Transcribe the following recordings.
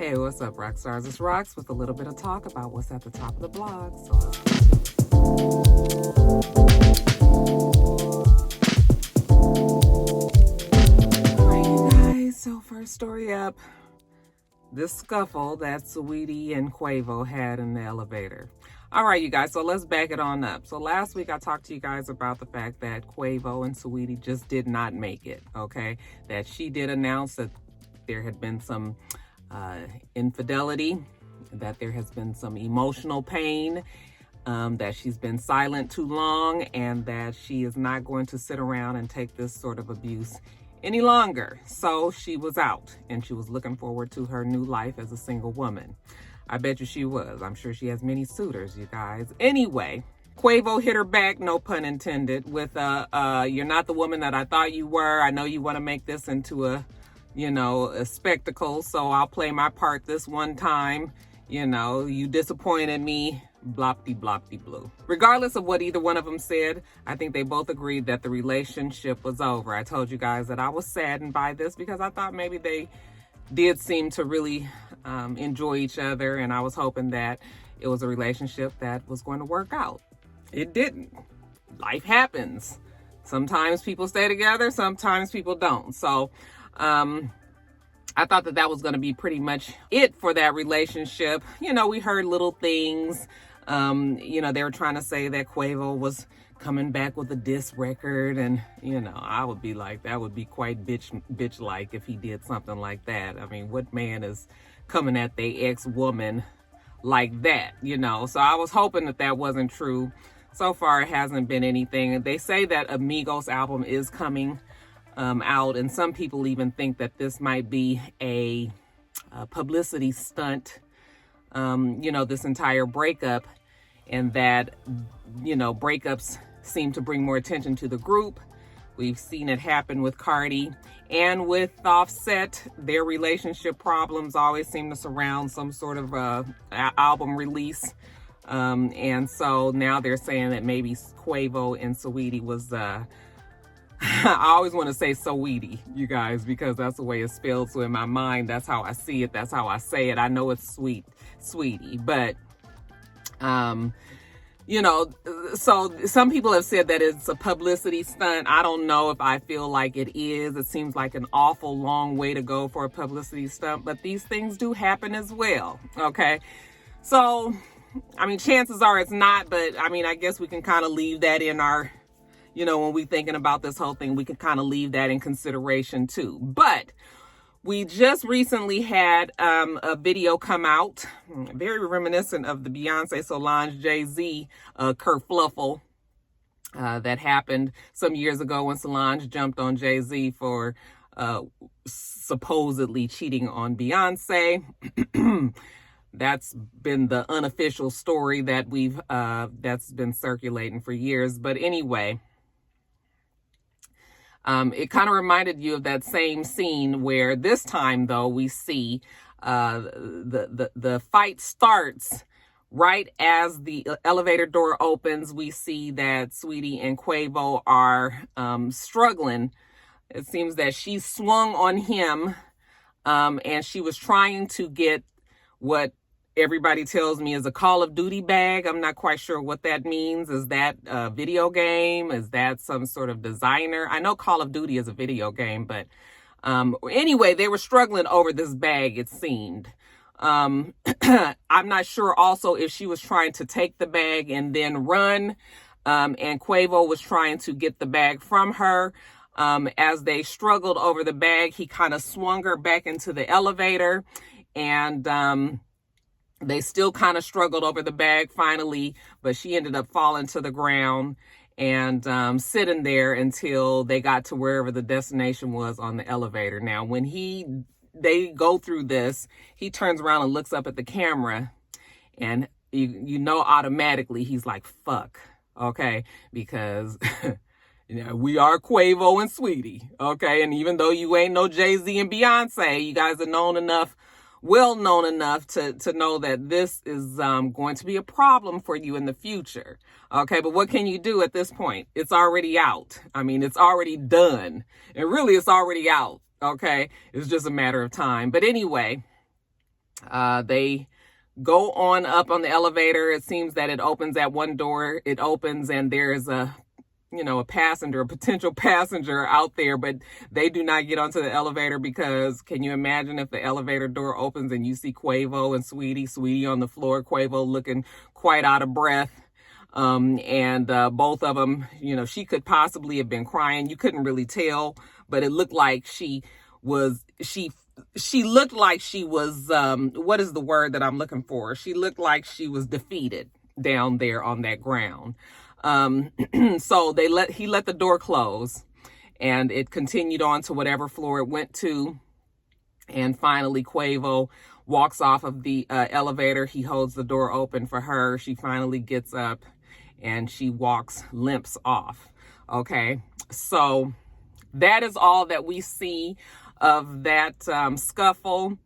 Hey, what's up, Roxstars? It's Rox with a little bit of talk about what's at the top of the blog. So let's all right, you guys. So first story up, this scuffle that Saweetie and Quavo had in the elevator. All right, you guys, so let's back it on up. So last week I talked to you guys about the fact that Quavo and Saweetie just did not make it, okay? That she did announce that there had been some infidelity, that there has been some emotional pain, that she's been silent too long, and that she is not going to sit around and take this sort of abuse any longer. So she was out, and she was looking forward to her new life as a single woman. I bet you she was. I'm sure she has many suitors, you guys. Anyway, Quavo hit her back, no pun intended, with you're not the woman that I thought you were. I know you want to make this into a spectacle, so I'll play my part this one time. You disappointed me, blopty-blopty-blue. Regardless of what either one of them said, I think they both agreed that the relationship was over. I told you guys that I was saddened by this because I thought maybe they did seem to really enjoy each other, and I was hoping that it was a relationship that was going to work out. It didn't. Life happens. Sometimes people stay together, sometimes people don't. So I thought that was going to be pretty much it for that relationship. We heard little things. They were trying to say that Quavo was coming back with a diss record, and I would be like, that would be quite bitch-like if he did something like that. I mean, what man is coming at their ex-woman like that, So I was hoping that wasn't true. So far, it hasn't been anything. They say that Amigos album is coming out, and some people even think that this might be a publicity stunt, this entire breakup, and that breakups seem to bring more attention to the group. We've seen it happen with Cardi and with Offset. Their relationship problems always seem to surround some sort of album release, and so now they're saying that maybe Quavo and Saweetie was I always want to say Saweetie, you guys, because that's the way it's spelled. So in my mind, that's how I see it. That's how I say it. I know it's sweetie, but, so some people have said that it's a publicity stunt. I don't know if I feel like it is. It seems like an awful long way to go for a publicity stunt, but these things do happen as well. Okay. So, chances are it's not, but I guess we can kind of leave that in our, when we're thinking about this whole thing, we can kind of leave that in consideration too. But we just recently had a video come out, very reminiscent of the Beyonce, Solange, Jay-Z kerfluffle that happened some years ago when Solange jumped on Jay-Z for supposedly cheating on Beyonce. That's been the unofficial story that that's been circulating for years. But anyway, it kind of reminded you of that same scene where this time, though, we see the fight starts right as the elevator door opens. We see that Saweetie and Quavo are struggling. It seems that she swung on him, and she was trying to get what everybody tells me is a Call of Duty bag. I'm not quite sure what that means. Is that a video game? Is that some sort of designer? I know Call of Duty is a video game, but anyway, they were struggling over this bag, it seemed. I'm not sure also if she was trying to take the bag and then run, and Quavo was trying to get the bag from her. As they struggled over the bag, he kind of swung her back into the elevator, and they still kind of struggled over the bag finally, but she ended up falling to the ground and sitting there until they got to wherever the destination was on the elevator. Now, when they go through this, he turns around and looks up at the camera, and automatically he's like, fuck, okay? Because we are Quavo and Saweetie, okay? And even though you ain't no Jay-Z and Beyonce, you guys are well known enough to know that this is going to be a problem for you in the future. Okay, but what can you do at this point? It's already out. It's already done. And really, it's already out. Okay, it's just a matter of time. But anyway, They go on up on the elevator. It seems that it opens at one door. It opens and there's a potential passenger out there, but they do not get onto the elevator because can you imagine if the elevator door opens and you see Quavo and Saweetie on the floor, Quavo looking quite out of breath. And both of them, she could possibly have been crying. You couldn't really tell, but it looked like she looked like she was, what is the word that I'm looking for? She looked like she was defeated down there on that ground. So he let the door close and it continued on to whatever floor it went to. And finally, Quavo walks off of the elevator. He holds the door open for her. She finally gets up and she limps off. Okay. So that is all that we see of that scuffle.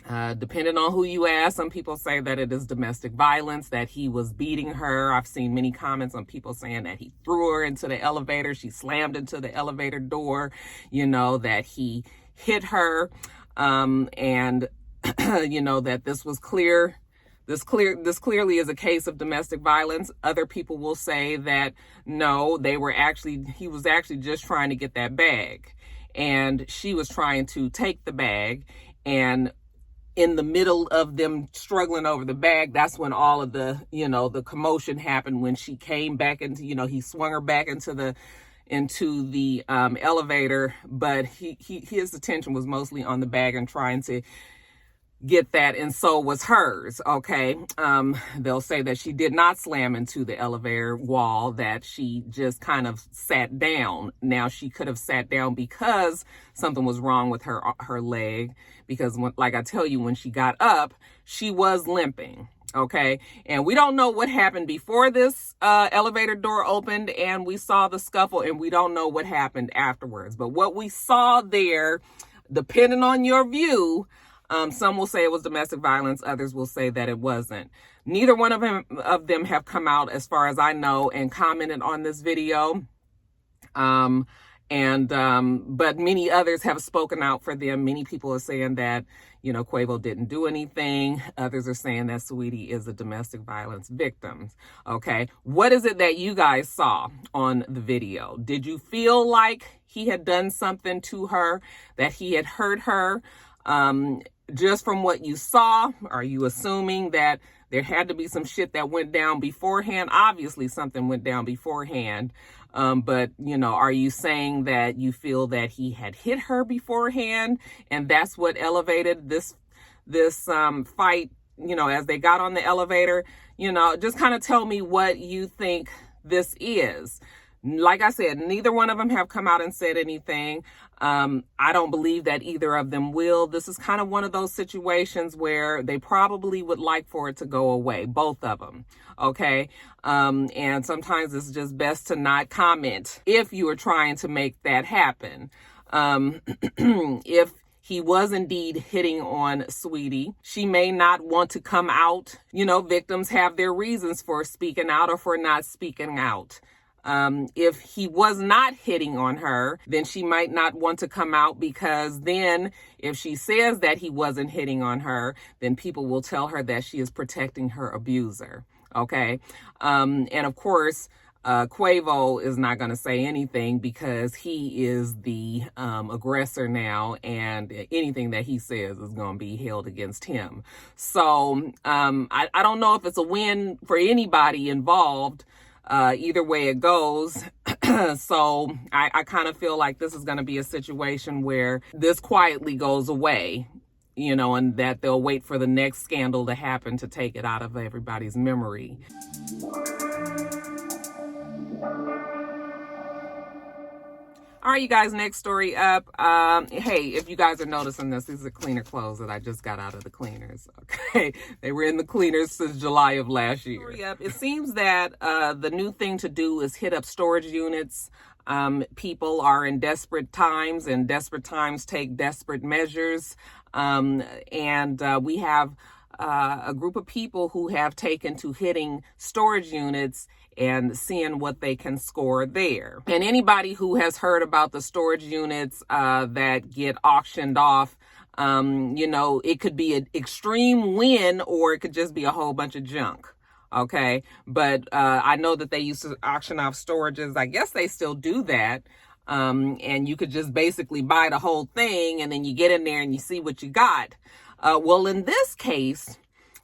Depending on who you ask, some people say that it is domestic violence, that he was beating her. I've seen many comments on people saying that he threw her into the elevator. She slammed into the elevator door, that he hit her. And, that this was clear. This clearly is a case of domestic violence. Other people will say that no, he was actually just trying to get that bag. And she was trying to take the bag, and in the middle of them struggling over the bag, that's when all of the, the commotion happened when she came back into, he swung her back into the elevator, but his attention was mostly on the bag and trying to get that, and so was hers. Okay. They'll say that she did not slam into the elevator wall, that she just kind of sat down. Now, she could have sat down because something was wrong with her leg, because like I tell you, when she got up, she was limping. Okay. And we don't know what happened before this elevator door opened and we saw the scuffle, and we don't know what happened afterwards. But what we saw there, depending on your view, some will say it was domestic violence. Others will say that it wasn't. Neither one of them have come out, as far as I know, and commented on this video. But many others have spoken out for them. Many people are saying that, Quavo didn't do anything. Others are saying that Saweetie is a domestic violence victim. Okay. What is it that you guys saw on the video? Did you feel like he had done something to her, that he had hurt her? Just from what you saw, are you assuming that there had to be some shit that went down beforehand? Obviously, something went down beforehand. But, are you saying that you feel that he had hit her beforehand and that's what elevated this fight, as they got on the elevator? Just kind of tell me what you think this is. Like I said, neither one of them have come out and said anything. I don't believe that either of them will. This is kind of one of those situations where they probably would like for it to go away, both of them. Okay. And sometimes it's just best to not comment if you are trying to make that happen. If he was indeed hitting on Saweetie, she may not want to come out. Victims have their reasons for speaking out or for not speaking out. If he was not hitting on her, then she might not want to come out, because then if she says that he wasn't hitting on her, then people will tell her that she is protecting her abuser. Okay. And of course, Quavo is not going to say anything because he is the aggressor now, and anything that he says is going to be held against him. So I don't know if it's a win for anybody involved. Either way it goes. So I kind of feel like this is going to be a situation where this quietly goes away, and that they'll wait for the next scandal to happen to take it out of everybody's memory. All right, you guys, next story up. Hey, if you guys are noticing this, these are cleaner clothes that I just got out of the cleaners. Okay, they were in the cleaners since July of last year. It seems that the new thing to do is hit up storage units. People are in desperate times, and desperate times take desperate measures. And we have a group of people who have taken to hitting storage units and seeing what they can score there. And anybody who has heard about the storage units that get auctioned off, You know, it could be an extreme win, or it could just be a whole bunch of junk. Okay. But I know that they used to auction off storages. I guess they still do that. And you could just basically buy the whole thing, and then you get in there and you see what you got. Well, in this case,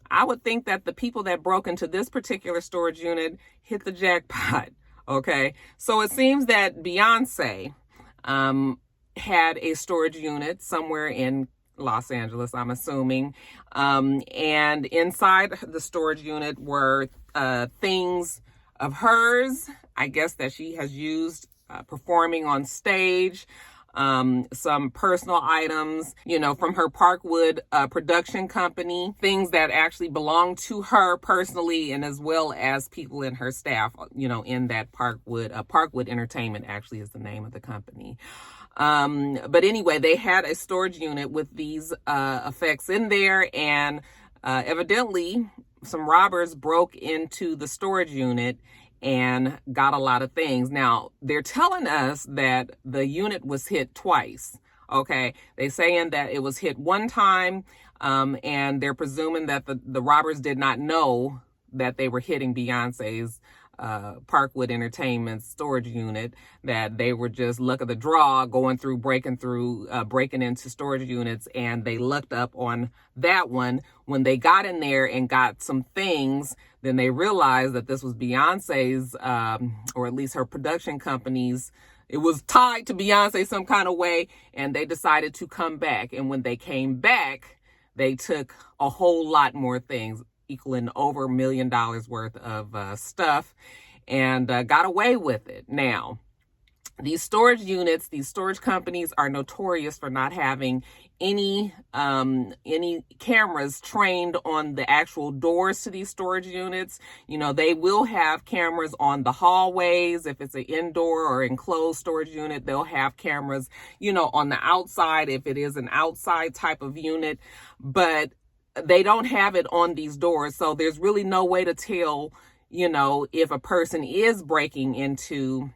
I would think that the people that broke into this particular storage unit hit the jackpot. Okay. So it seems that Beyonce had a storage unit somewhere in Los Angeles, I'm assuming. And inside the storage unit were things of hers, I guess, that she has used performing on stage. Some personal items, you know, from her Parkwood production company, things that actually belong to her personally, and as well as people in her staff, you know, in that Parkwood Entertainment actually is the name of the company. But anyway, they had a storage unit with these effects in there, and evidently some robbers broke into the storage unit and got a lot of things. Now, they're telling us that the unit was hit twice. Okay. They're saying that it was hit one time, and they're presuming that the robbers did not know that they were hitting Beyonce's Parkwood Entertainment storage unit, that they were just luck of the draw breaking into storage units, and they looked up on that one. When they got in there and got some things, then they realized that this was Beyonce's, or at least her production company's. It was tied to Beyonce some kind of way, and they decided to come back. And when they came back, they took a whole lot more things, equaling over $1 million worth of stuff, and got away with it. Now, these storage units, these storage companies are notorious for not having any cameras trained on the actual doors to these storage units. You know, they will have cameras on the hallways. If it's an indoor or enclosed storage unit, they'll have cameras, you know, on the outside if it is an outside type of unit. But they don't have it on these doors. So there's really no way to tell, you know, if a person is breaking into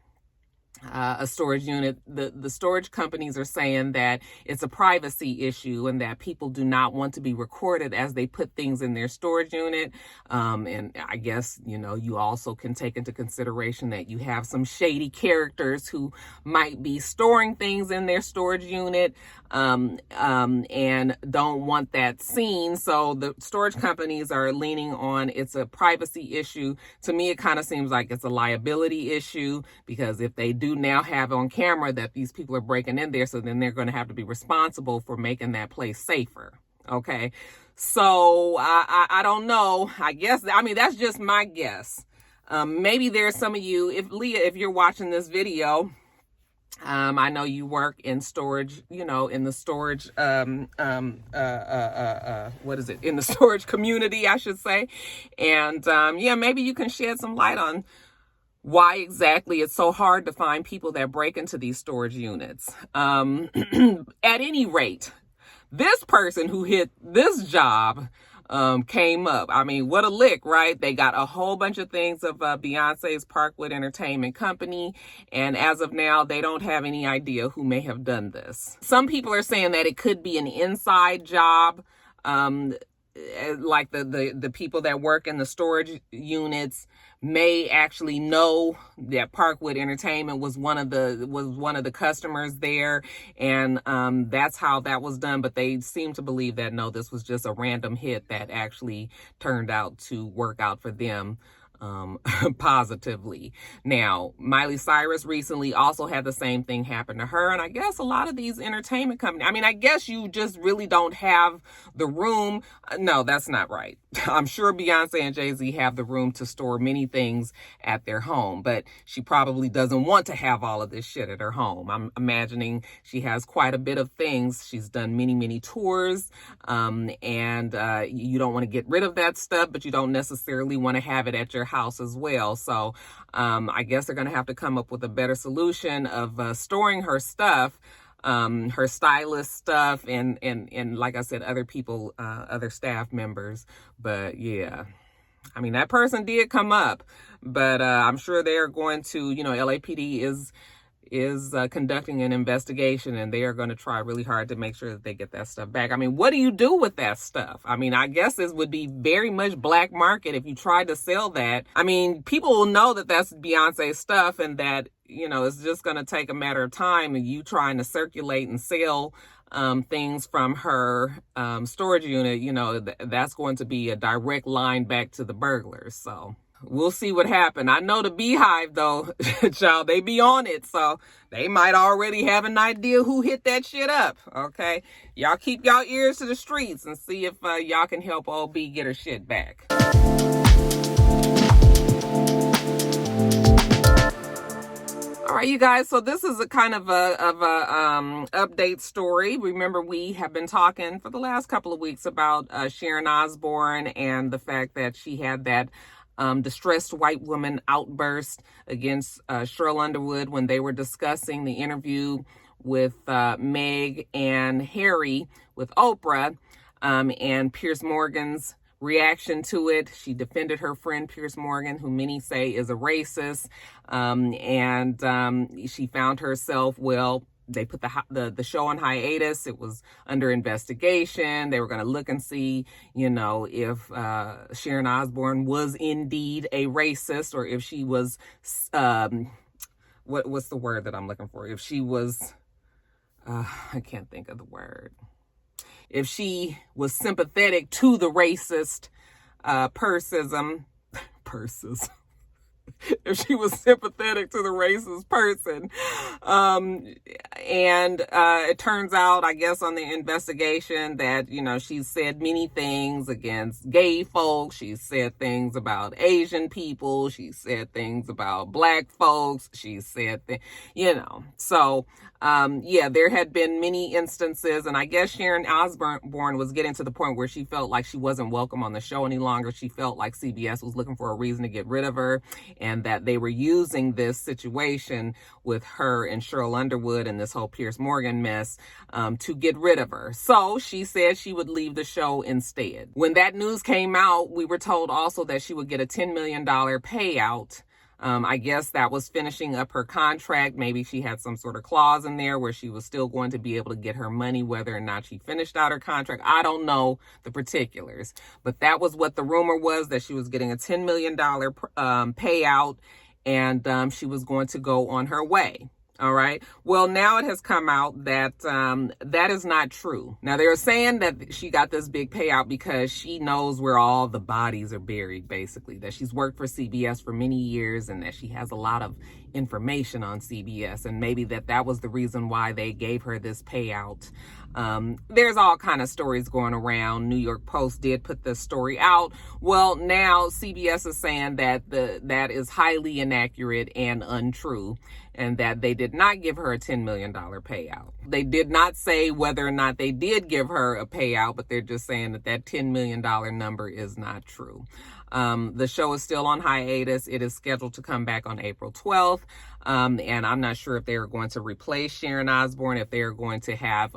a storage unit. The storage companies are saying that it's a privacy issue, and that people do not want to be recorded as they put things in their storage unit. And I guess, you know, you also can take into consideration that you have some shady characters who might be storing things in their storage unit, and don't want that seen. So the storage companies are leaning on it's a privacy issue. To me, it kind of seems like it's a liability issue, because if they do now have on camera that these people are breaking in there, so then they're going to have to be responsible for making that place safer. Okay. So I don't know. I guess, I mean, that's just my guess. Maybe there's some of you, if Leah, if you're watching this video, I know you work in storage, you know, in the storage, what is it? In the storage community, I should say. And, yeah, maybe you can shed some light on why exactly it's so hard to find people that break into these storage units. At any rate, this person who hit this job came up. I mean, what a lick, right? They got a whole bunch of things of Beyonce's Parkwood Entertainment Company, and as of now, they don't have any idea who may have done this. Some people are saying that it could be an inside job, like the people that work in the storage units may actually know that Parkwood Entertainment was one of the customers there, and that's how that was done. But they seem to believe that no, this was just a random hit that actually turned out to work out for them positively. Now, Miley Cyrus recently also had the same thing happen to her, and I guess a lot of these entertainment companies, I mean, I guess you just really don't have the room. No, that's not right. I'm sure Beyonce and Jay-Z have the room to store many things at their home, but she probably doesn't want to have all of this shit at her home. I'm imagining she has quite a bit of things. She's done many tours, and you don't want to get rid of that stuff, but you don't necessarily want to have it at your house as well. So I guess they're going to have to come up with a better solution of storing her stuff, her stylist stuff, and like I said, other people, other staff members. But yeah, I mean, that person did come up, but I'm sure they're going to, you know, LAPD is is conducting an investigation, and they are going to try really hard to make sure that they get that stuff back. I mean, what do you do with that stuff? I mean, I guess this would be very much black market if you tried to sell that. I mean, people will know that that's Beyonce's stuff, and that, you know, it's just going to take a matter of time and you trying to circulate and sell things from her storage unit. You know, that's going to be a direct line back to the burglars. So we'll see what happens. I know the Beehive, though, child, they be on it. So they might already have an idea who hit that shit up. Okay. Y'all keep y'all ears to the streets and see if y'all can help old B get her shit back. All right, you guys. So this is a kind of a update story. Remember, we have been talking for the last couple of weeks about Sharon Osbourne and the fact that she had that distressed white woman outburst against Cheryl Underwood when they were discussing the interview with Meg and Harry with Oprah, and Piers Morgan's reaction to it. She defended her friend Piers Morgan, who many say is a racist, and she found herself, well, they put the show on hiatus. It was under investigation. They were going to look and see, you know, if Sharon Osbourne was indeed a racist, or if she was, what's the word that I'm looking for? If she was, I can't think of the word. If she was sympathetic to the racist if she was sympathetic to the racist person. And it turns out, I guess, on the investigation that, you know, she's said many things against gay folks. She's said things about Asian people. She's said things about black folks. She's said, you know, so, yeah, there had been many instances, and I guess Sharon Osbourne was getting to the point where she felt like she wasn't welcome on the show any longer. She felt like CBS was looking for a reason to get rid of her, and that they were using this situation with her and Cheryl Underwood and this whole Piers Morgan mess to get rid of her. So she said she would leave the show instead. When that news came out, we were told also that she would get a $10 million payout. I guess that was finishing up her contract. Maybe she had some sort of clause in there where she was still going to be able to get her money whether or not she finished out her contract. I don't know the particulars, but that was what the rumor was, that she was getting a $10 million payout, and she was going to go on her way. All right. Well, now it has come out that that is not true. Now, they're saying that she got this big payout because she knows where all the bodies are buried, basically, that she's worked for CBS for many years and that she has a lot of information on CBS, and maybe that was the reason why they gave her this payout. There's all kind of stories going around. New York Post did put this story out. Well, now CBS is saying that that is highly inaccurate and untrue, and that they did not give her a $10 million payout. They did not say whether or not they did give her a payout, but they're just saying that $10 million number is not true. The show is still on hiatus. It is scheduled to come back on April 12th. And I'm not sure if they are going to replace Sharon Osbourne, if they are going to have,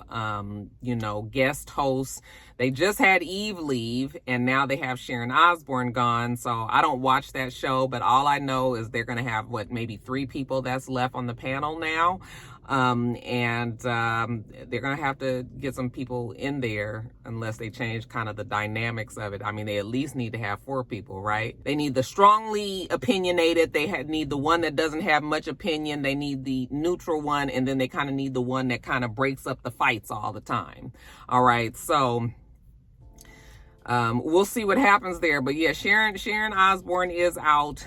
you know, guest hosts. They just had Eve leave, and now they have Sharon Osbourne gone. So I don't watch that show, but all I know is they're going to have, maybe 3 people that's left on the panel now. And they're going to have to get some people in there unless they change kind of the dynamics of it. I mean, they at least need to have 4 people, right? They need the strongly opinionated. They need the one that doesn't have much opinion. They need the neutral one. And then they kind of need the one that kind of breaks up the fights all the time. All right. So we'll see what happens there. But yeah, Sharon Osbourne is out.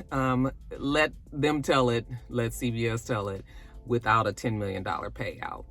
Let them tell it. Let CBS tell it, without a $10 million payout.